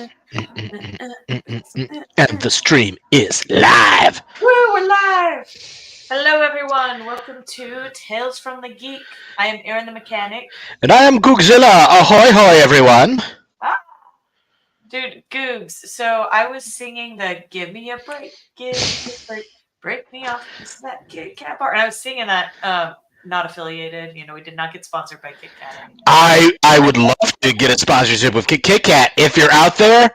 And the stream is live. Woo, we're live! Hello, everyone. Welcome to Tales from the Geek. I am Aaron the Mechanic. And I am Googzilla. Ahoy, hoy, everyone. Ah, dude, Googs. So I was singing the "Give Me a Break, Give Me a Break, Break Me Off This That Kit Kat bar," and I was singing that. Not affiliated. We did not get sponsored by Kit Kat. I would love to get a sponsorship with Kit Kat. If you're out there,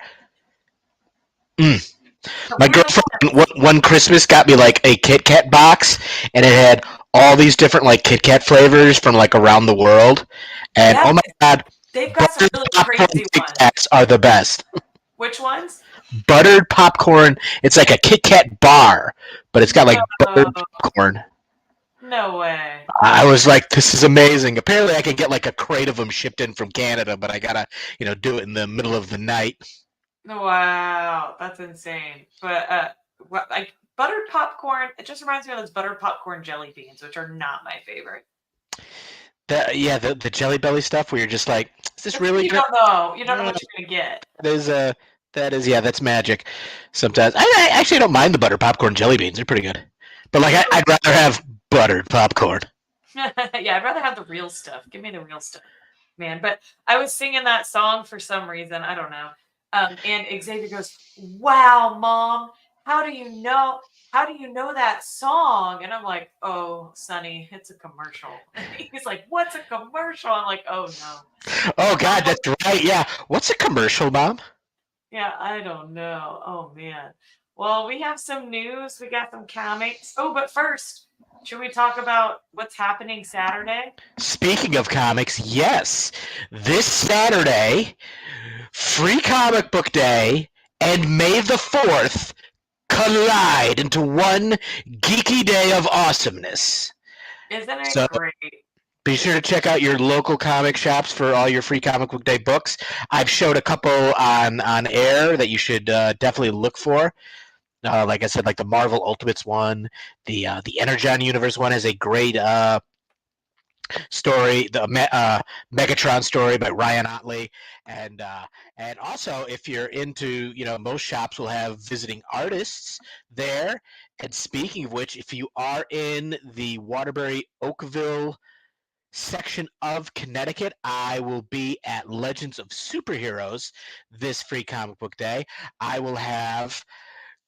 my girlfriend one Christmas got me like a Kit Kat box, and it had all these different like Kit Kat flavors from like around the world. And oh my god, they've got some really crazy Kit ones. Kats are the best. Which ones? Buttered popcorn. It's like a Kit Kat bar, but it's got like buttered popcorn. No way. I was like, this is amazing. Apparently, I can get like a crate of them shipped in from Canada, but I gotta, do it in the middle of the night. Wow, that's insane. But like buttered popcorn, it just reminds me of those buttered popcorn jelly beans, which are not my favorite. The Jelly Belly stuff where you're just like, is this really you good? You don't know what you're gonna get. That's magic. Sometimes I actually don't mind the buttered popcorn jelly beans; they're pretty good. But like, I'd rather have buttered popcorn. Yeah, I'd rather have the real stuff. Give me the real stuff, man. But I was singing that song for some reason. I don't know. And Xavier goes, "Wow, Mom, how do you know? How do you know that song?" And I'm like, "Oh, Sonny, it's a commercial." And he's like, "What's a commercial?" I'm like, "Oh no." Oh God, that's right. Yeah, what's a commercial, Mom? Yeah, I don't know. Oh man. Well, we have some news. We got some comics. Oh, but first, should we talk about what's happening Saturday? Speaking of comics, yes. This Saturday, Free Comic Book Day and May the 4th collide into one geeky day of awesomeness. Isn't it great? Be sure to check out your local comic shops for all your Free Comic Book Day books. I've showed a couple on air that you should definitely look for. Like I said, like the Marvel Ultimates one, the Energon Universe one has a great story, the Megatron story by Ryan Otley, and also if you're into, most shops will have visiting artists there. And speaking of which, if you are in the Waterbury Oakville section of Connecticut, I will be at Legends of Superheroes this Free Comic Book Day. I will have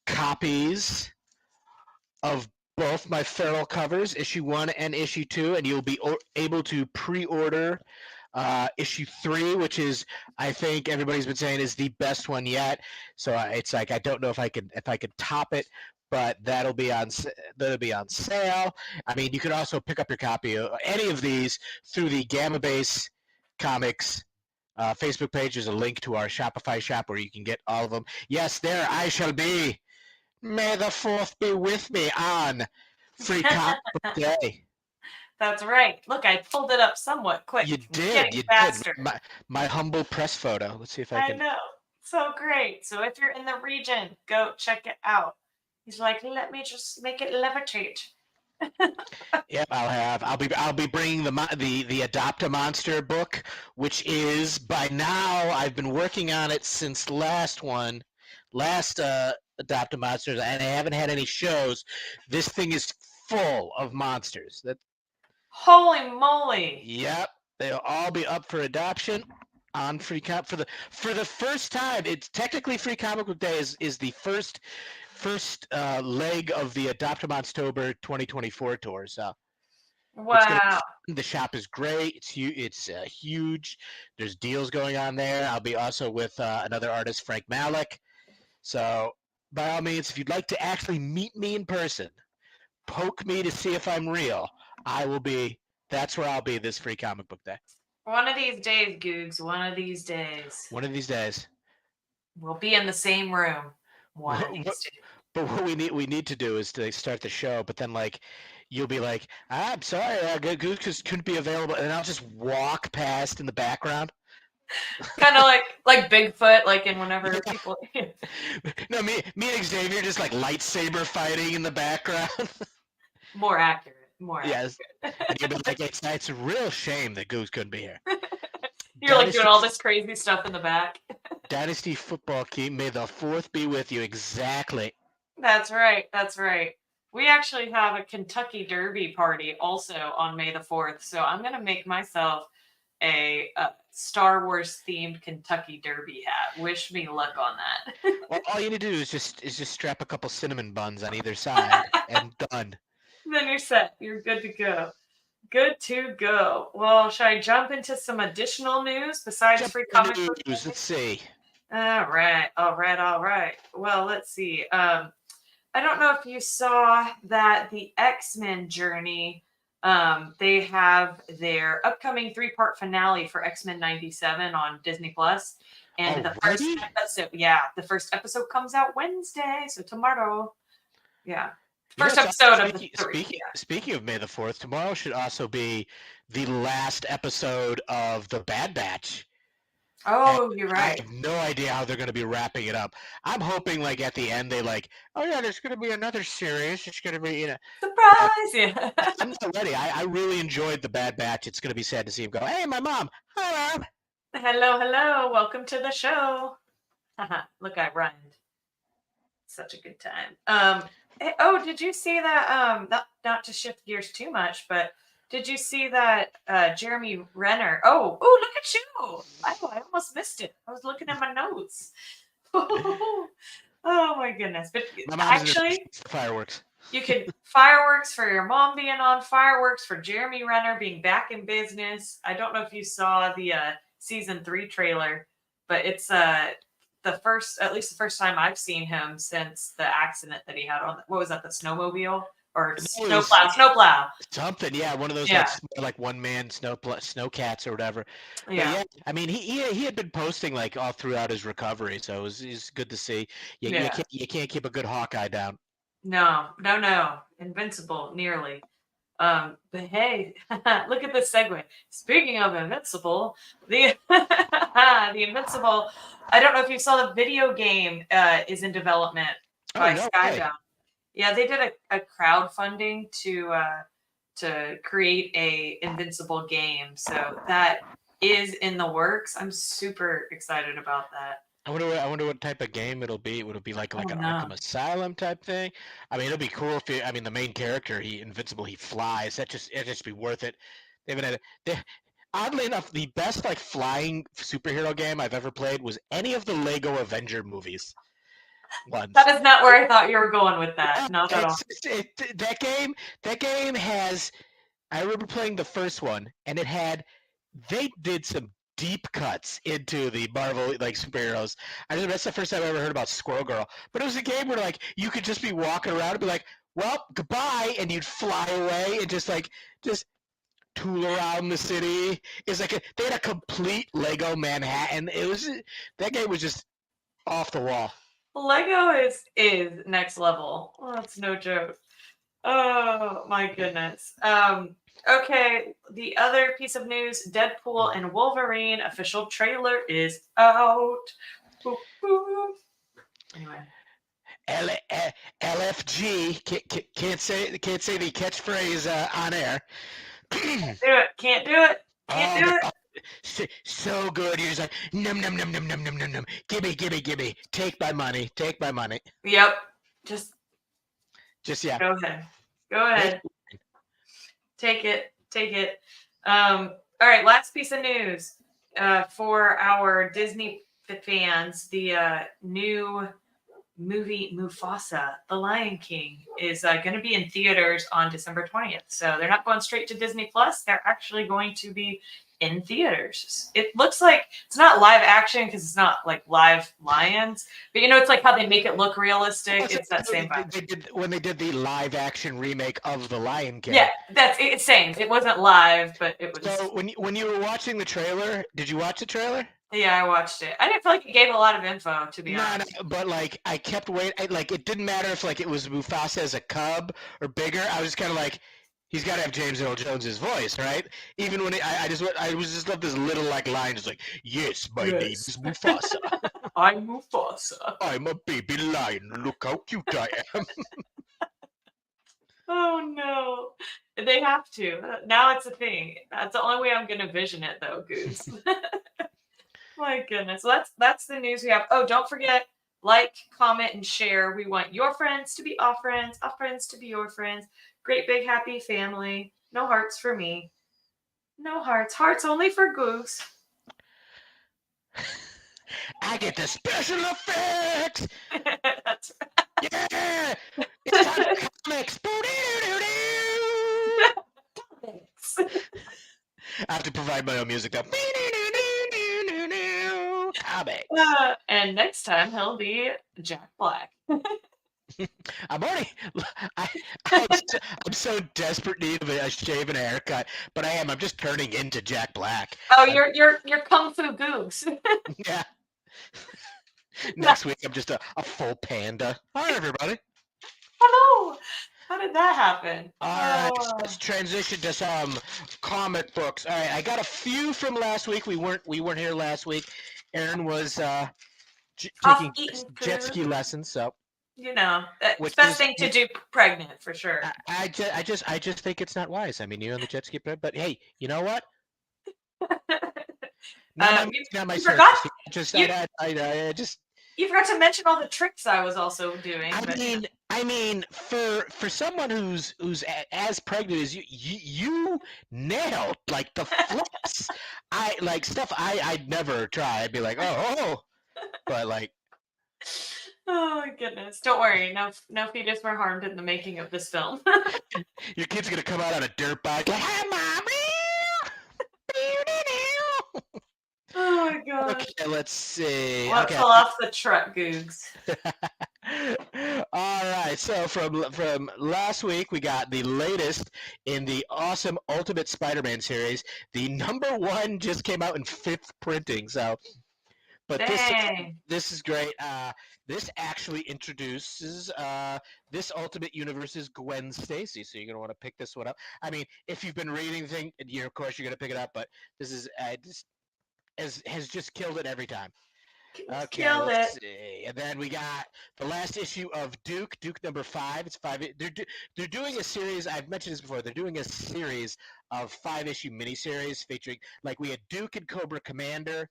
copies of both my Feral covers, issue 1 and issue 2, and you'll be able to pre-order issue 3, which is, I think everybody's been saying, is the best one yet. So it's like, I don't know if I could top it, but that'll be on sale. I mean, you could also pick up your copy of any of these through the Gamma Base Comics Facebook page. There's a link to our Shopify shop where you can get all of them. Yes, there I shall be. May the 4th be with me on Free Comic Book Day. That's right. Look, I pulled it up somewhat quick. You did. You faster. did. My humble press photo. Let's see if I can. I know. So great. So if you're in the region, go check it out. He's like, let me just make it levitate. Yep, I'll be bringing the Adopt a Monster book, which is, by now, I've been working on it since last Adopt a Monsters, and I haven't had any shows. This thing is full of monsters. Holy moly! Yep, they'll all be up for adoption on Free Comic for the first time. It's technically Free Comic Book Day is the first leg of the Adopt a Monstober 2024 tour. So wow, the shop is great. It's huge. There's deals going on there. I'll be also with another artist, Frank Malik. So by all means, if you'd like to actually meet me in person, poke me to see if I'm real, I will be. That's where I'll be this Free Comic Book Day. One of these days, Googs. One of these days. One of these days. We'll be in the same room. One of these days. But what we need to do is to start the show. But then, like, you'll be like, "I'm sorry, Goose couldn't be available," and I'll just walk past in the background. Kind of like Bigfoot, like in whenever people. No, me and Xavier just like lightsaber fighting in the background. More accurate. Yes. And you'll be like, it's a real shame that Goose couldn't be here. You're like Dynasty doing all this crazy stuff in the back. Dynasty football key. May the fourth be with you. Exactly. That's right. That's right. We actually have a Kentucky Derby party also on May the 4th. So I'm going to make myself a Star Wars themed Kentucky Derby hat. Wish me luck on that. Well, all you need to do is just strap a couple cinnamon buns on either side and done. Then you're set. You're good to go. Good to go. Well, should I jump into some additional news besides Jump free in the comic book news. day? Let's see. All right. All right. All right. Well, let's see. I don't know if you saw that the X-Men journey, they have their upcoming 3-part finale for X-Men 97 on Disney Plus. And the first Already? episode, the first episode comes out Wednesday, so tomorrow. Yeah. You know, First it's episode of the three. speaking of May the 4th, tomorrow should also be the last episode of The Bad Batch. Oh, you're I right. have no idea how they're going to be wrapping it up. I'm hoping, like, at the end, they oh yeah, there's going to be another series. It's going to be, Surprise! Yeah. I'm not ready. I really enjoyed The Bad Batch. It's going to be sad to see him go, hey, my mom. Hi, Mom. Hello, hello. Welcome to the show. Look, I rhymed. Such a good time. Oh, did you see that? Not to shift gears too much, but did you see that Jeremy Renner? Oh, look at you! I almost missed it. I was looking at my notes. Oh my goodness! But My mom actually, fireworks. you can fireworks for your mom being on, fireworks for Jeremy Renner being back in business. I don't know if you saw the season 3 trailer, but it's at least the first time I've seen him since the accident that he had on, what was that, the snowmobile or snowplow? Something, yeah, one of those like one man snow cats or whatever. Yeah. But yeah, I mean, he had been posting like all throughout his recovery, so it's good to see. You can't keep a good Hawkeye down. No. Invincible, nearly. But hey, look at this segue. Speaking of Invincible, the Invincible, I don't know if you saw the video game is in development by Skybound. Yeah, they did a crowdfunding to create a Invincible game. So that is in the works. I'm super excited about that. I wonder what type of game it'll be. Would it be like an Arkham Asylum type thing? I mean, it'll be cool if the main character, Invincible, he flies. It'd just be worth it. Oddly enough, the best like flying superhero game I've ever played was any of the Lego Avenger movies. Ones. That is not where I thought you were going with that. Not at all. That game has. I remember playing the first one, and they did some deep cuts into the Marvel like superheroes. I know that's the first time I ever heard about Squirrel Girl. But it was a game where like you could just be walking around and be like, "Well, goodbye," and you'd fly away and just tool around the city. It's like they had a complete Lego Manhattan. That game was just off the wall. Lego is next level. Oh, that's no joke. Oh my goodness. Okay, the other piece of news, Deadpool and Wolverine official trailer is out. Boop, boop. Anyway. LFG can't say the catchphrase on air. Can't do it. So good. You're just like num num num num num num num num. Gimme. Take my money. Yep. Just yeah. Go ahead. Take it. All right, last piece of news for our Disney fans. The new movie Mufasa, The Lion King, is going to be in theaters on December 20th. So they're not going straight to Disney Plus. They're actually going to be in theaters. It looks like it's not live action because it's not like live lions, but it's like how they make it look realistic. It's that same vibe. When they did the live action remake of The Lion King. Yeah, it's same. It wasn't live, but it was. So when you were watching the trailer, did you watch the trailer? Yeah, I watched it. I didn't feel like it gave a lot of info, to be honest. No, but like I kept waiting. Like it didn't matter if like it was Mufasa as a cub or bigger. I was just kind of like, he's got to have James Earl Jones's voice, right? Even when I just love this little like line, just like, yes, my name is Mufasa. I'm Mufasa. I'm a baby lion. Look how cute I am. Oh no. They have to. Now it's a thing. That's the only way I'm gonna vision it though, Goose. My goodness. So that's the news we have. Oh, don't forget, like, comment, and share. We want your friends to be our friends to be your friends. Great big happy family. No hearts for me. No hearts. Hearts only for Goose. I get the special effects. That's Yeah, it's time for comics. Boo-doo-doo-doo-doo. right. I have to provide my own music though. Comics. And next time he'll be Jack Black. I'm already. I, I'm so desperate need of a shave and a haircut, but I am. I'm just turning into Jack Black. Oh, you're Kung Fu Goose. Yeah. Next week I'm just a full panda. Hi everybody. Hello. How did that happen? All right, so let's transition to some comic books. All right, I got a few from last week. We weren't here last week. Aaron was taking Off eating jet food. ski lessons, so You know, it's which best is thing to do pregnant for sure. I just think it's not wise. I mean, you on the jet ski, but hey, you know what? Not my you forgot. circus. I just. You forgot to mention all the tricks I was also doing. I mean, for someone who's as pregnant as you nailed like the flips. I like stuff I'd never try. I'd be like, oh, but like. Oh my goodness! Don't worry, no fetus were harmed in the making of this film. Your kid's gonna come out on a dirt bike like, hi, mommy. Oh my god. Okay, let's see. Let's Okay. pull off the truck, Googs. All right. So from last week, we got the latest in the awesome Ultimate Spider-Man series. The #1 just came out in 5th printing. So, but this is great. This actually introduces this Ultimate Universe's Gwen Stacy. So you're gonna want to pick this one up. I mean, if you've been reading the thing, of course you're gonna pick it up. But this is has just killed it every time. Okay, let's see. And then we got the last issue of Duke #5. It's 5. They're doing a series. I've mentioned this before. They're doing a series of 5-issue miniseries featuring, like, we had Duke and Cobra Commander,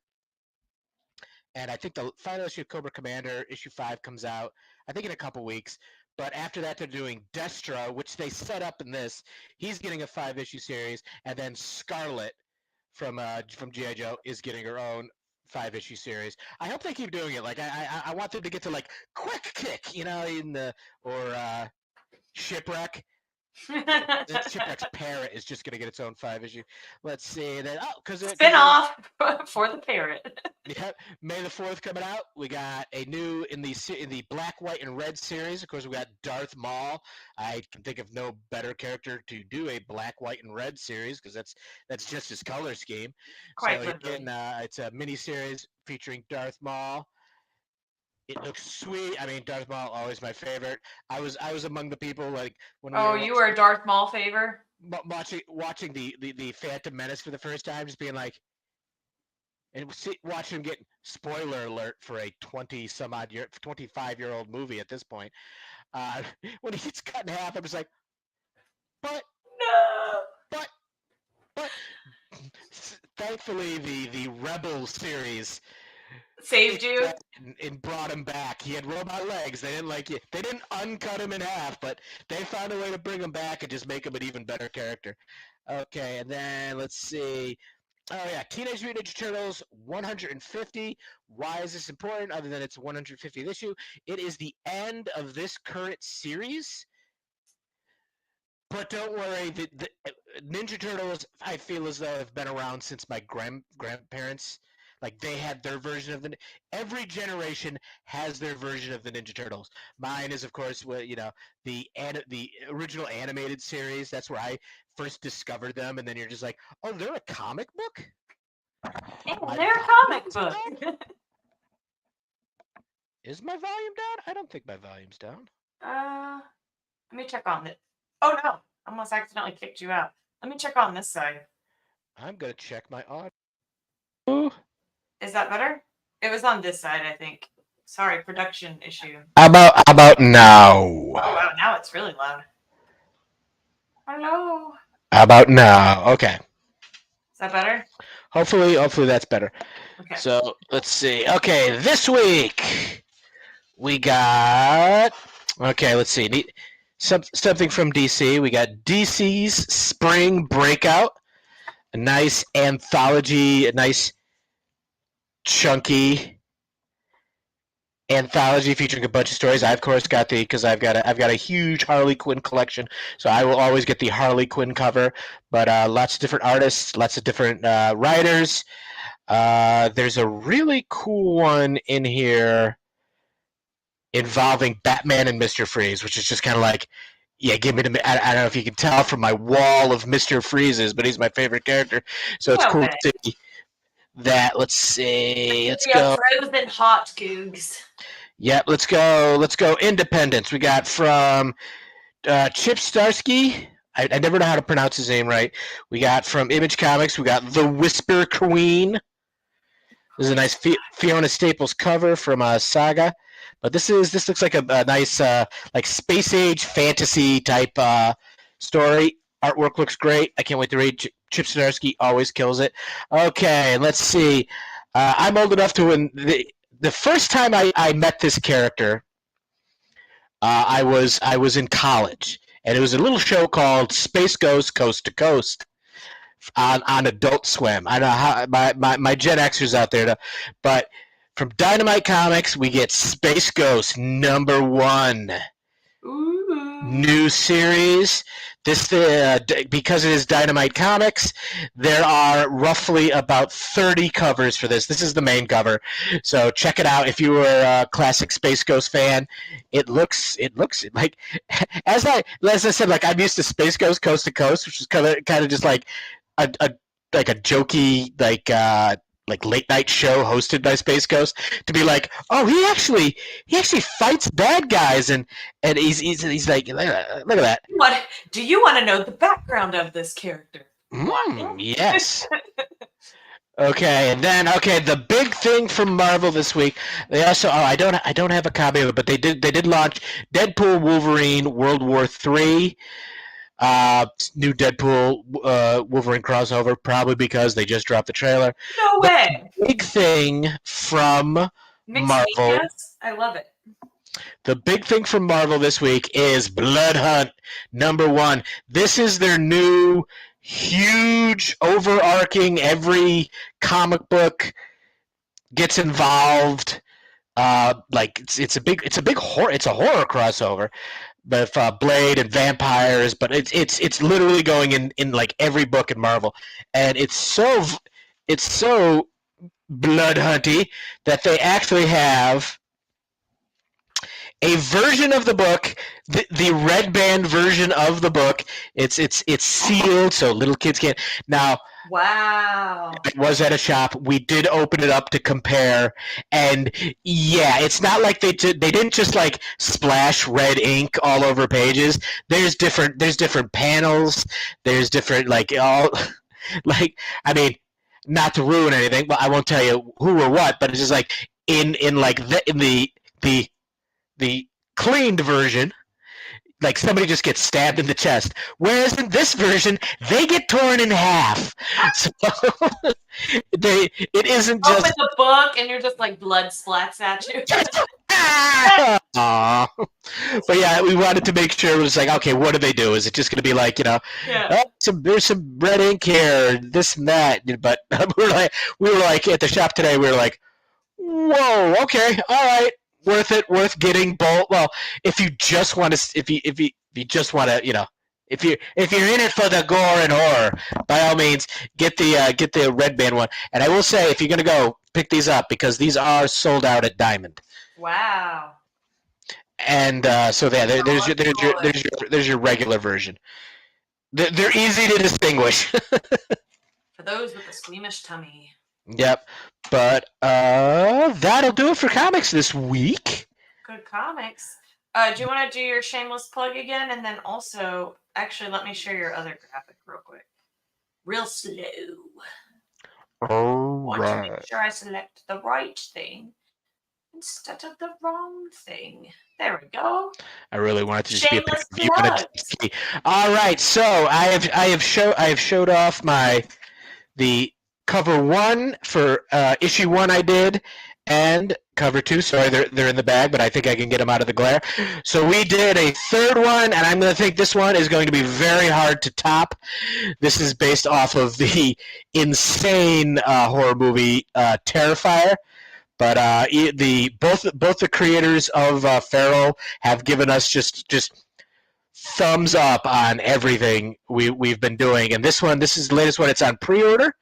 and I think the final issue of Cobra Commander, issue 5, comes out, I think, in a couple weeks. But after that, they're doing Destro, which they set up in this. He's getting a 5-issue series, and then Scarlet from G.I. Joe is getting her own 5-issue series. I hope they keep doing it. Like, I want them to get to, like, Quick Kick, or Shipwreck. Shipwreck's Parrot is just gonna get its own 5-issue. Let's see. Then spin off for the parrot. Yeah, May the 4th coming out. We got a new in the Black, White, and Red series. Of course, we got Darth Maul. I can think of no better character to do a Black, White, and Red series because that's just his color scheme. Quite so again, it's a mini series featuring Darth Maul. It looks sweet. I mean, Darth Maul, always my favorite. I was among the people, like, when you were a Darth Maul favor? Watching the Phantom Menace for the first time, just being like, and watching him get, spoiler alert for a 25-year-old movie at this point. When he gets cut in half, I'm just like, but thankfully the Rebel series saved you and brought him back. He had robot legs. They didn't uncut him in half, but they found a way to bring him back and just make him an even better character. Okay, and then let's see. Oh yeah, Teenage Mutant Ninja Turtles 150. Why is this important? Other than it's 150th issue, it is the end of this current series. But don't worry, the Ninja Turtles, I feel as though, have been around since my grandparents. Like, they had their version of every generation has their version of the Ninja Turtles. Mine is, of course, the original animated series. That's where I first discovered them, and then you're just like, oh, they're a comic book? Yeah, they're a comic book. Is my volume down? I don't think my volume's down. Let me check on it. Oh no, I almost accidentally kicked you out. Let me check on this side. I'm gonna check my audio. Is that better? It was on this side, I think. Sorry, production issue. How about now? Oh wow, now it's really loud. Hello. How about now? Okay. Is that better? Hopefully that's better. Okay. So let's see. Okay, this week we got. Okay, let's see. Something from DC. We got DC's Spring Breakout, a nice anthology, a nice chunky anthology featuring a bunch of stories. I of course got the because I've got a huge Harley Quinn collection, so I will always get the Harley Quinn cover. But lots of different artists, lots of different writers. There's a really cool one in here involving Batman and Mister Freeze, which is just kind of like, yeah, give me the. I don't know if you can tell from my wall of Mister Freezes, but he's my favorite character, so it's No cool way. to see that. Let's see. Let's We have go. frozen hot googs. Yep, let's go. Let's go. Independence. We got from Chip Starsky. I never know how to pronounce his name right. We got from Image Comics. We got The Whisper Queen. This is a nice Fiona Staples cover from Saga, but this looks like a nice like space age fantasy type story. Artwork looks great. I can't wait to read. Chip Zdarsky always kills it. Okay, let's see. I'm old enough to when the first time I met this character, I was in college, and it was a little show called Space Ghost Coast to Coast on Adult Swim. I know how my Gen Xers out there, but from Dynamite Comics, we get Space Ghost #1. Ooh. New series. This because it is Dynamite Comics, there are roughly about 30 covers for this. This is the main cover, so check it out if you were a classic Space Ghost fan. It looks like as I said, like I'm used to Space Ghost Coast to Coast, which is kind of just like a like a jokey like late night show hosted by Space Ghost, to be like, oh, he actually fights bad guys, and he's like, look at that. What do you want to know the background of this character? Yes. Okay, and then the big thing from Marvel this week. They also I don't have a copy of it, but they did launch Deadpool Wolverine World War III. New Deadpool Wolverine crossover, probably because they just dropped the trailer. No But way. the big thing from Mixed Marvel, medias. I love it. the big thing from Marvel this week is Blood Hunt #1. This is their new huge overarching, every comic book gets involved. Like it's a big horror. It's a horror crossover with Blade and vampires, but it's literally going in like every book in Marvel, and it's so blood hunty that they actually have a version of the book, the red band version of the book. It's sealed so little kids can't. Now, Wow. it was at a shop. We did open it up to compare, and yeah, it's not like they didn't just like splash red ink all over pages. There's different panels. There's different like all like I mean, not to ruin anything, but I won't tell you who or what. But it's just like in like the the cleaned version, like somebody just gets stabbed in the chest. Whereas in this version, they get torn in half. So it isn't Open just the book and you're just like blood splats at you. Aww. But yeah, we wanted to make sure it was like, okay, what do they do? Is it just going to be like, Yeah. there's some red ink here, this and that? But we were like at the shop today. We were like, whoa, okay, all right, worth it, worth getting both. Well, if you just want to, if you just want to, if you're in it for the gore and horror, by all means, get the red band one. And I will say, if you're gonna go, pick these up because these are sold out at Diamond. Wow. And so there's your regular version. They're easy to distinguish. For those with a squeamish tummy. Yep. But that'll do it for comics this week. Good comics. Do you want to do your shameless plug again? And then also, actually, let me share your other graphic real quick. Real slow. All Want to right. make sure I select the right thing. instead of the wrong thing. There we go. I really want it to just Shameless be a plug. All right, so I have showed off the cover 1 for issue 1 I did, and cover 2. Sorry, they're in the bag, but I think I can get them out of the glare. So we did a third one, and I'm going to think this one is going to be very hard to top. This is based off of the insane horror movie Terrifier. But both the creators of Feral have given us just thumbs up on everything we've been doing. And this is the latest one. It's on pre-order.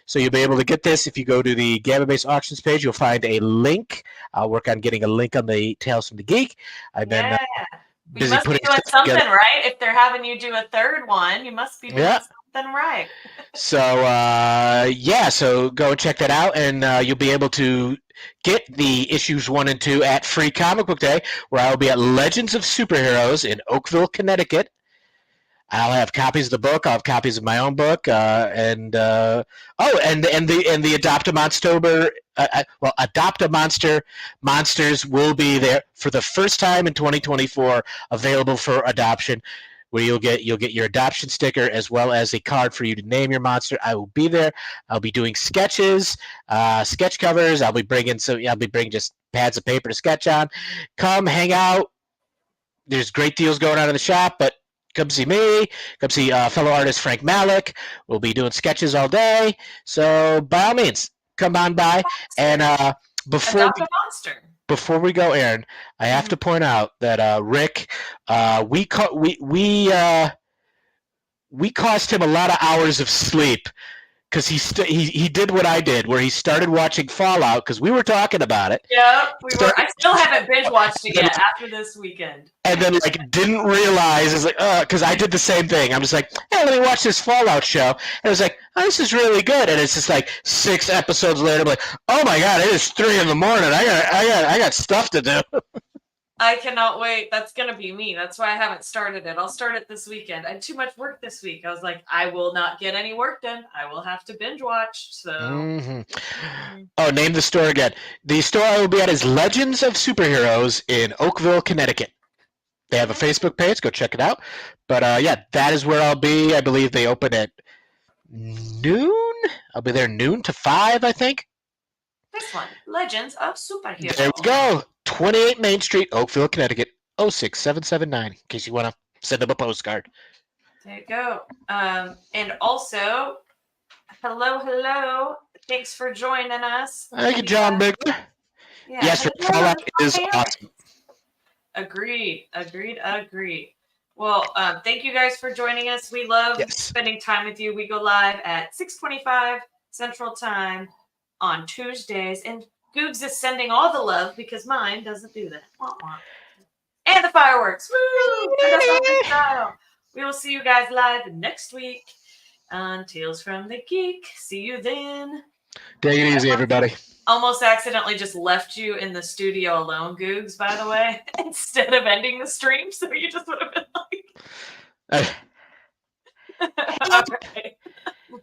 So you'll be able to get this if you go to the Gamma Base Auctions page. You'll find a link. I'll work on getting a link on the Tales from the Geek. I've been busy you must be doing something together. Right. If they're having you do a third one, you must be doing something right. So so go and check that out, and you'll be able to get the issues 1 and 2 at Free Comic Book Day, where I'll be at Legends of Superheroes in Oakville, Connecticut. I'll have copies of the book. I'll have copies of my own book, and the Adopt a Monster. Adopt a Monster Monsters will be there for the first time in 2024, available for adoption, where you'll get your adoption sticker as well as a card for you to name your monster. I will be there. I'll be doing sketches, sketch covers. I'll be bringing just pads of paper to sketch on. Come hang out. There's great deals going on in the shop, but come see me. Come see fellow artist Frank Malik. We'll be doing sketches all day. So by all means, come on by. And before we go, Aaron, I have to point out that Rick, we cost him a lot of hours of sleep, because he did what I did, where he started watching Fallout, because we were talking about it. Yeah, we were. I still haven't binge watched it yet after this weekend. And then didn't realize, it's because I did the same thing. I'm just like, hey, let me watch this Fallout show. And it was like, oh, this is really good. And it's just 6 episodes later, I'm like, oh my god, it is 3 a.m. I got stuff to do. I cannot wait. That's going to be me. That's why I haven't started it. I'll start it this weekend. I had too much work this week. I was like, I will not get any work done. I will have to binge watch. So. Oh, name the store again. The store I will be at is Legends of Superheroes in Oakville, Connecticut. They have a Facebook page. Go check it out. But that is where I'll be. I believe they open at noon. I'll be there noon to 5, I think. This one, Legends of Superheroes. There we go. 28 Main Street, Oakville, Connecticut, 06779, in case you want to send them a postcard. There you go. And also, hello. Thanks for joining us. Thank you, John Bigler. Yeah, yes, Fallout is awesome. Agreed. Well, thank you guys for joining us. We love spending time with you. We go live at 6:25 Central Time on Tuesdays, and Googs is sending all the love because mine doesn't do that. And the fireworks. Woo! We will see you guys live next week on Tales from the Geek. See you then. Take it easy, everybody. Almost accidentally just left you in the studio alone, Googs, by the way, instead of ending the stream, so you just would have been like... All right.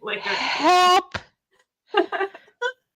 Later. Help!